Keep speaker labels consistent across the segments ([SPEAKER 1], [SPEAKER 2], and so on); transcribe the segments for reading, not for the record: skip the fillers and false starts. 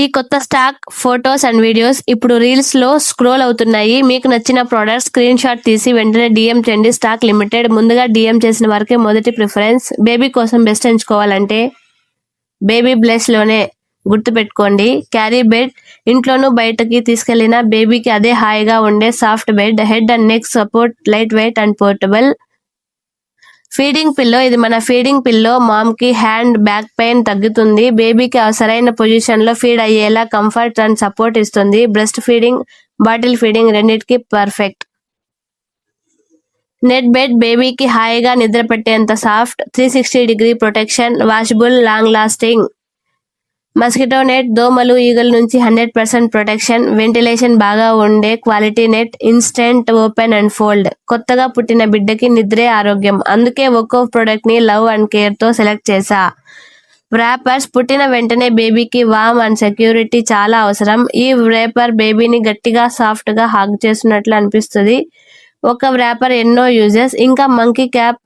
[SPEAKER 1] ఈ కొత్త stock photos and videos ఇప్పుడు రీల్స్ లో స్క్రోల్ అవుతున్నాయి. మీకు నచ్చిన ప్రోడక్ట్ స్క్రీన్ షాట్ తీసి వెంటనే డిఎం చేయండి. Stock limited. ముందుగా డిఎం చేసిన వారికి మొదటి ప్రిఫరెన్స్. బేబీ కోసం బెస్ట్ ఎంచుకోవాలంటే బేబీ బ్లెస్ లోనే గుర్తుపెట్టుకోండి. Carry bed. ఇంట్లోనూ బయటకి తీసుకెళ్లిన బేబీకి అదే హాయిగా ఉండే soft bed. Head and neck support, light weight and portable. Feeding pillow. ఇది మన ఫీడింగ్ పిల్లో. మామ్ కి హ్యాండ్ బ్యాక్ పెయిన్ తగ్గుతుంది. బేబీకి సరైన పొజిషన్ లో ఫీడ్ అయ్యేలా కంఫర్ట్ అండ్ సపోర్ట్ ఇస్తుంది. బ్రెస్ట్ ఫీడింగ్, బాటిల్ ఫీడింగ్ రెండింటికి పర్ఫెక్ట్. Net bed. బేబీకి హాయిగా నిద్ర పెట్టేంత soft. 360 protection, washable, long lasting. Mosquito net. దోమలు, ఈగల నుంచి 100% ప్రొటెక్షన్. వెంటిలేషన్ బాగా ఉండే quality net. Instant open and fold. కొత్తగా పుట్టిన బిడ్డకి నిద్రే ఆరోగ్యం. అందుకే ఒక్కో ప్రొడక్ట్ ని లవ్ అండ్ కేర్ తో సెలెక్ట్ చేశా. వ్రాపర్స్. పుట్టిన వెంటనే బేబీకి వార్మ్ అండ్ సెక్యూరిటీ చాలా అవసరం. ఈ వ్రాపర్ బేబీని గట్టిగా సాఫ్ట్ గా హగ్ చేస్తున్నట్లు అనిపిస్తుంది. ఒక వ్రాపర్ ఎన్నో యూజెస్. ఇంకా monkey cap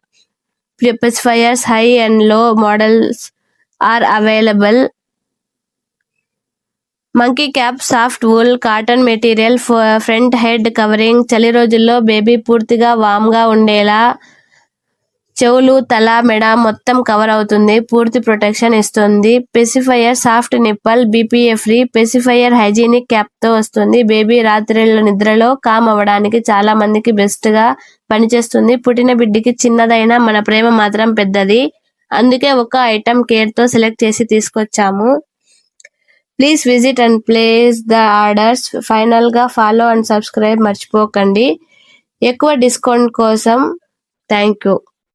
[SPEAKER 1] pacifiers. High and low models are available. Monkey cap soft wool cotton material. Front head covering. చలి రోజుల్లో బేబీ పూర్తిగా వామ్ గా ఉండేలా చెవులు, తల, మెడ మొత్తం కవర్ అవుతుంది. పూర్తి ప్రొటెక్షన్ ఇస్తుంది. Pacifier soft nipple, BPA free. Pacifier hygienic cap తో వస్తుంది. బేబీ రాత్రిళ్ళ నిద్రలో కామ్ అవ్వడానికి చాలా మందికి బెస్ట్ గా పనిచేస్తుంది. పుట్టిన బిడ్డకి చిన్నదైనా మన ప్రేమ మాత్రం పెద్దది. అందుకే ఒక ఐటమ్ కేర్ తో సెలెక్ట్ చేసి తీసుకొచ్చాము. Please visit and place the orders. Final గా ఫాలో అండ్ సబ్స్క్రైబ్ మర్చిపోకండి. ఎక్కువ డిస్కౌంట్ కోసం థ్యాంక్ యూ.